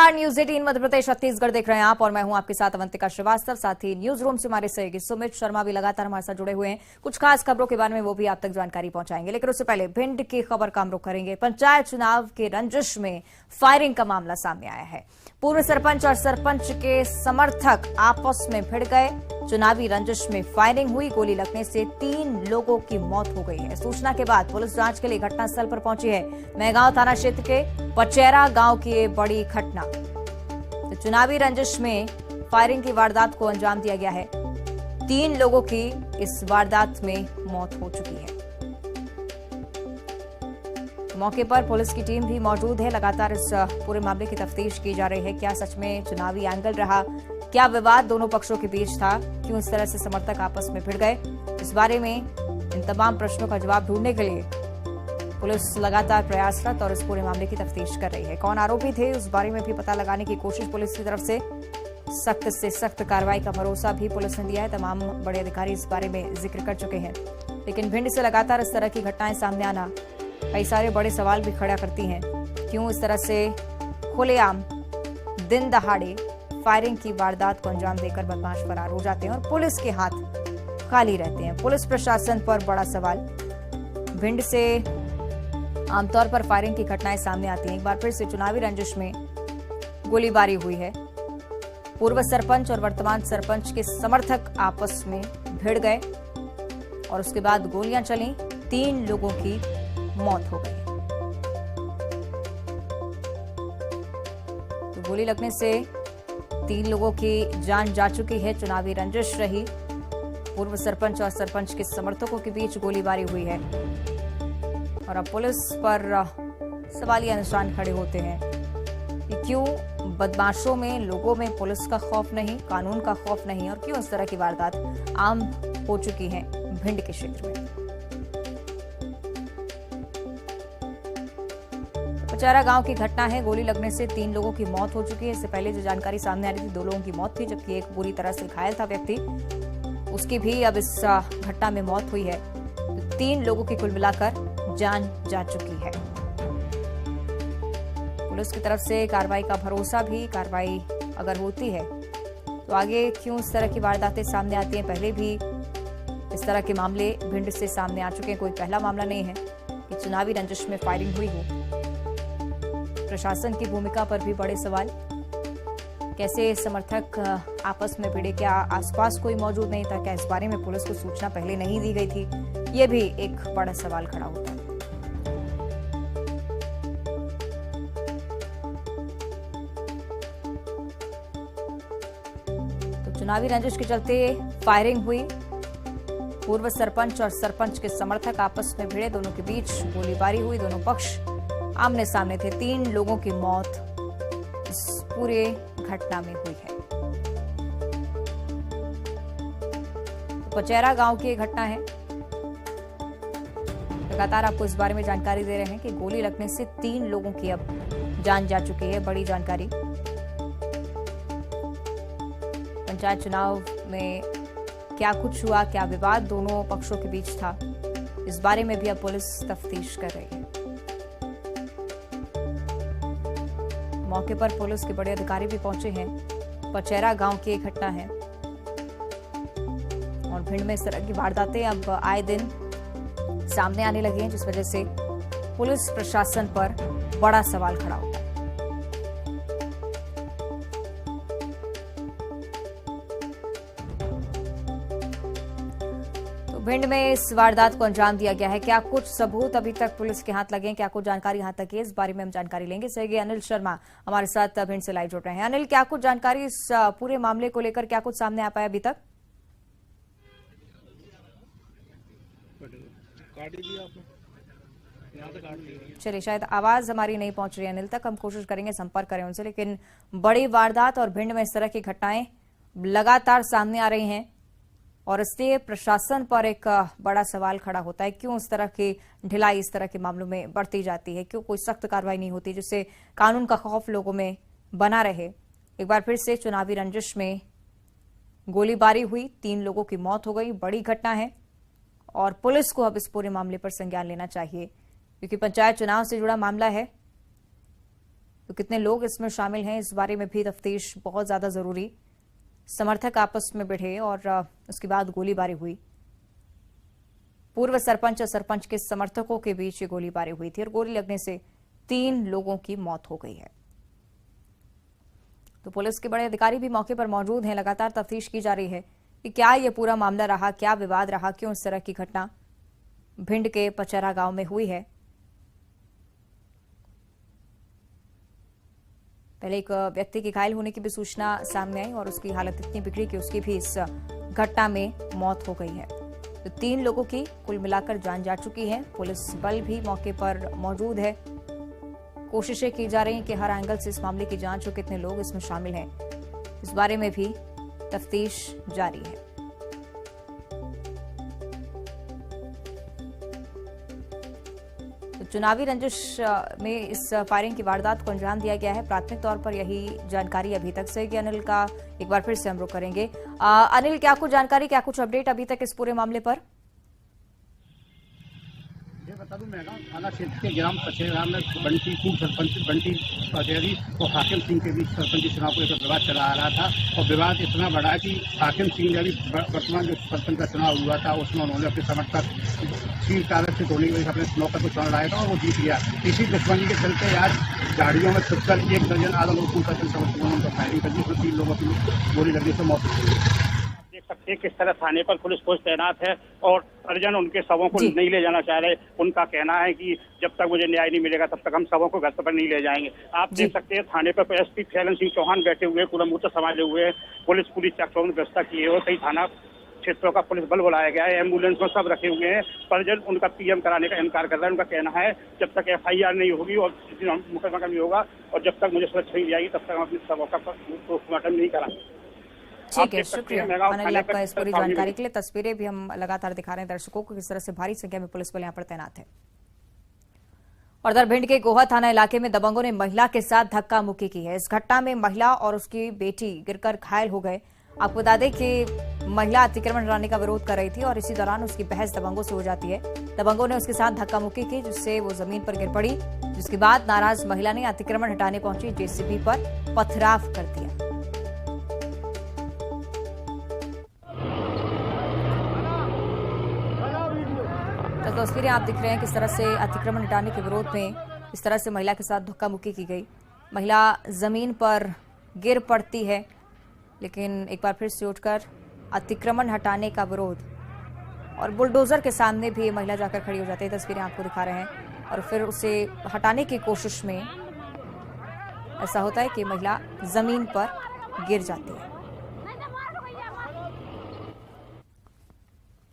नमस्कार, न्यूज 18 मध्य प्रदेश छत्तीसगढ़ देख रहे हैं आप और मैं हूं आपके साथ अवंतिका श्रीवास्तव। साथ ही न्यूज रूम से हमारे सहयोगी सुमित शर्मा भी लगातार हमारे साथ जुड़े हुए हैं। कुछ खास खबरों के बारे में वो भी आप तक जानकारी पहुंचाएंगे, लेकिन उससे पहले भिंड की खबर का हम रुख करेंगे। पंचायत चुनाव के रंजिश में फायरिंग का मामला सामने आया है। पूर्व सरपंच और सरपंच के समर्थक आपस में भिड़ गए। चुनावी रंजिश में फायरिंग हुई। गोली लगने से 3 लोगों की मौत हो गई है। सूचना के बाद पुलिस जांच के लिए घटनास्थल पर पहुंची है। मेहगांव थाना क्षेत्र के पचेरा गांव की ये बड़ी घटना। तो चुनावी रंजिश में फायरिंग की वारदात को अंजाम दिया गया है। 3 लोगों की इस वारदात में मौत हो चुकी है। मौके पर पुलिस की टीम भी मौजूद है। लगातार इस पूरे मामले की तफ्तीश की जा रही है। क्या सच में चुनावी एंगल रहा? क्या विवाद दोनों पक्षों के बीच था? क्यों इस तरह से समर्थक आपस में भिड़ गए? इस बारे में इन तमाम प्रश्नों का जवाब ढूंढने के लिए पुलिस लगातार प्रयासरत और इस पूरे मामले की तफ्तीश कर रही है। कौन आरोपी थे उस बारे में भी पता लगाने की कोशिश पुलिस की तरफ से सख्त कार्रवाई का भरोसा भी पुलिस ने दिया है। तमाम बड़े अधिकारी इस बारे में जिक्र कर चुके हैं। लेकिन भिंड से लगातार इस तरह की घटनाएं सामने आना कई सारे बड़े सवाल भी खड़ा करती हैं। क्यों इस तरह से खुलेआम दिन दहाड़े फायरिंग की वारदात को अंजाम देकर बदमाश फरार हो जाते हैं और पुलिस के हाथ खाली रहते हैं? पुलिस प्रशासन पर बड़ा सवाल। भिंड से आमतौर पर फायरिंग की घटनाएं सामने आती हैं। एक बार फिर से चुनावी रंजिश में गोलीबारी हुई है। पूर्व सरपंच और वर्तमान सरपंच के समर्थक आपस में भिड़ गए और उसके बाद गोलियां चली। 3 लोगों की मौत हो गई। तो गोली लगने से 3 लोगों की जान जा चुकी है। चुनावी रंजिश रही। पूर्व सरपंच और सरपंच के समर्थकों के बीच गोलीबारी हुई है और अब पुलिस पर सवालिया निशान खड़े होते हैं कि क्यों बदमाशों में, लोगों में पुलिस का खौफ नहीं, कानून का खौफ नहीं, और क्यों इस तरह की वारदात आम हो चुकी है भिंड के क्षेत्र में। पचेरा गांव की घटना है। गोली लगने से 3 लोगों की मौत हो चुकी है। इससे पहले जो जानकारी सामने आ रही थी 2 लोगों की मौत थी, जबकि एक बुरी तरह से घायल था व्यक्ति, उसकी भी अब इस घटना में मौत हुई है। तो 3 लोगों की कुल मिलाकर जान जा चुकी है। पुलिस की तरफ से कार्रवाई का भरोसा भी, कार्रवाई अगर होती है तो आगे क्यों इस तरह की वारदातें सामने आती हैं? पहले भी इस तरह के मामले भिंड से सामने आ चुके हैं। कोई पहला मामला नहीं है कि चुनावी रंजिश में फायरिंग हुई हो। प्रशासन की भूमिका पर भी बड़े सवाल। कैसे समर्थक आपस में भिड़े? क्या आसपास कोई मौजूद नहीं था? क्या इस बारे में पुलिस को सूचना पहले नहीं दी गई थी? ये भी एक बड़ा सवाल खड़ा होता है। तो चुनावी रंजिश के चलते फायरिंग हुई। पूर्व सरपंच और सरपंच के समर्थक आपस में भिड़े। दोनों के बीच गोलीबारी हुई। दोनों पक्ष आमने सामने थे। 3 लोगों की मौत इस पूरे घटना में हुई है। तो पचेरा गांव की घटना है। लगातार आपको इस बारे में जानकारी दे रहे हैं कि गोली लगने से 3 लोगों की अब जान जा चुकी है। बड़ी जानकारी। पंचायत चुनाव में क्या कुछ हुआ, क्या विवाद दोनों पक्षों के बीच था, इस बारे में भी अब पुलिस तफ्तीश कर रही है। मौके पर पुलिस के बड़े अधिकारी भी पहुंचे हैं। पचेरा गांव की एक घटना है और भिंड में इस तरह की वारदातें अब आए दिन सामने आने लगी हैं, जिस वजह से पुलिस प्रशासन पर बड़ा सवाल खड़ा होता है। भिंड में इस वारदात को अंजाम दिया गया है। क्या कुछ सबूत अभी तक पुलिस के हाथ लगे हैं? क्या कुछ जानकारी यहां तक है? इस बारे में हम जानकारी लेंगे। सहयोगी अनिल शर्मा हमारे साथ भिंड से लाइव जुड़ रहे हैं। अनिल, क्या कुछ जानकारी इस पूरे मामले को लेकर, क्या कुछ सामने आ पाया अभी तक? चलिए, शायद आवाज हमारी नहीं पहुंच रही है अनिल तक। हम कोशिश करेंगे संपर्क करें उनसे। लेकिन बड़ी वारदात और भिंड में इस तरह की घटनाएं लगातार सामने आ रही हैं और इससे प्रशासन पर एक बड़ा सवाल खड़ा होता है। क्यों इस तरह की ढिलाई इस तरह के मामलों में बढ़ती जाती है? क्यों कोई सख्त कार्रवाई नहीं होती जिससे कानून का खौफ लोगों में बना रहे? एक बार फिर से चुनावी रंजिश में गोलीबारी हुई। 3 लोगों की मौत हो गई। बड़ी घटना है और पुलिस को अब इस पूरे मामले पर संज्ञान लेना चाहिए, क्योंकि पंचायत चुनाव से जुड़ा मामला है। तो कितने लोग इसमें शामिल हैं, इस बारे में भी तफ्तीश बहुत ज्यादा जरूरी। समर्थक आपस में भिड़े और उसके बाद गोलीबारी हुई। पूर्व सरपंच और सरपंच के समर्थकों के बीच ये गोलीबारी हुई थी और गोली लगने से 3 लोगों की मौत हो गई है। तो पुलिस के बड़े अधिकारी भी मौके पर मौजूद हैं। लगातार तफ्तीश की जा रही है कि क्या ये पूरा मामला रहा, क्या विवाद रहा, क्यों इस तरह की घटना भिंड के पचरा गांव में हुई है। पहले एक व्यक्ति के घायल होने की भी सूचना सामने आई और उसकी हालत इतनी बिगड़ी कि उसकी भी इस घटना में मौत हो गई है। तो 3 लोगों की कुल मिलाकर जान जा चुकी है। पुलिस बल भी मौके पर मौजूद है। कोशिशें की जा रही हैं कि हर एंगल से इस मामले की जांच हो, कितने लोग इसमें शामिल हैं, इस बारे में भी तफ्तीश जारी है। तो चुनावी रंजिश में इस फायरिंग की वारदात को अंजाम दिया गया है। प्राथमिक तौर पर यही जानकारी अभी तक से कि अनिल का एक बार फिर से हम रुख करेंगे। अनिल, क्या कुछ जानकारी, क्या कुछ अपडेट अभी तक इस पूरे मामले पर? बता दूं, मेहगांव थाना क्षेत्र के ग्राम पचेरा में बंटी पूर्व सरपंच बंटी पटेरी और हाकिम सिंह के बीच सरपंची चुनाव को लेकर विवाद चला आ रहा था और विवाद इतना बड़ा कि हाकिम सिंह ने अभी वर्तमान जो सरपंच का चुनाव हुआ था उसमें उन्होंने अपने समर्थक सील कागज से तोड़ने की वजह से अपने नौकर को चुनाव लाया था और वो जीत गया। इसी दुश्मनी के चलते आज गाड़ियों में छुपकर 1 दर्जन आधा लोग समर्थकों ने उनका फायरिंग कर दी, उसमें 3 लोगों की गोली लगने से मौत हो गई। देख सकते हैं किस तरह थाने पर पुलिस फोर्स तैनात है और परिजन उनके शवों को नहीं ले जाना चाह रहे। उनका कहना है कि जब तक मुझे न्याय नहीं मिलेगा तब तक हम शवों को घर पर नहीं ले जाएंगे। आप देख सकते हैं थाने पर एसपी फैलन सिंह चौहान बैठे हुए, पूरा मुद्दा संभाले हुए, पुलिस पूरी चकचौंध व्यवस्था किए हुए, कई थाना क्षेत्रों का पुलिस बल बुलाया गया है, एम्बुलेंस में सब रखे हुए हैं। परिजन उनका पीएम कराने का इनकार कर रहा है। उनका कहना है जब तक FIR नहीं होगी और मुकदमा नहीं होगा और जब तक मुझे सुरक्षा नहीं जाएगी तब तक हम अपने शवों का पोस्टमार्टम नहीं कराएंगे। ठीक है, शुक्रिया अनिल आपका इस पूरी जानकारी के लिए। तस्वीरें भी हम लगातार दिखा रहे हैं दर्शकों को किस तरह से भारी संख्या में पुलिस बल यहाँ पर तैनात है। और उधर भिंड के गोहा थाना इलाके में दबंगों ने महिला के साथ धक्का मुक्की की है। इस घटना में महिला और उसकी बेटी गिरकर घायल हो गए। आपको बता दें कि महिला अतिक्रमण हटाने का विरोध कर रही थी और इसी दौरान उसकी बहस दबंगों से हो जाती है। दबंगों ने उसके साथ धक्का मुक्की की जिससे वो जमीन पर गिर पड़ी, जिसके बाद नाराज महिला ने अतिक्रमण हटाने पहुंची JCB पर पथराव कर दिया। तो तस्वीरें आप दिख रहे हैं किस तरह से अतिक्रमण हटाने के विरोध में इस तरह से महिला के साथ धक्का मुक्की की गई। महिला जमीन पर गिर पड़ती है लेकिन एक बार फिर से उठकर अतिक्रमण हटाने का विरोध और बुलडोजर के सामने भी महिला जाकर खड़ी हो जाती है। तस्वीरें आपको दिखा रहे हैं और फिर उसे हटाने की कोशिश में ऐसा होता है कि महिला जमीन पर गिर जाती है।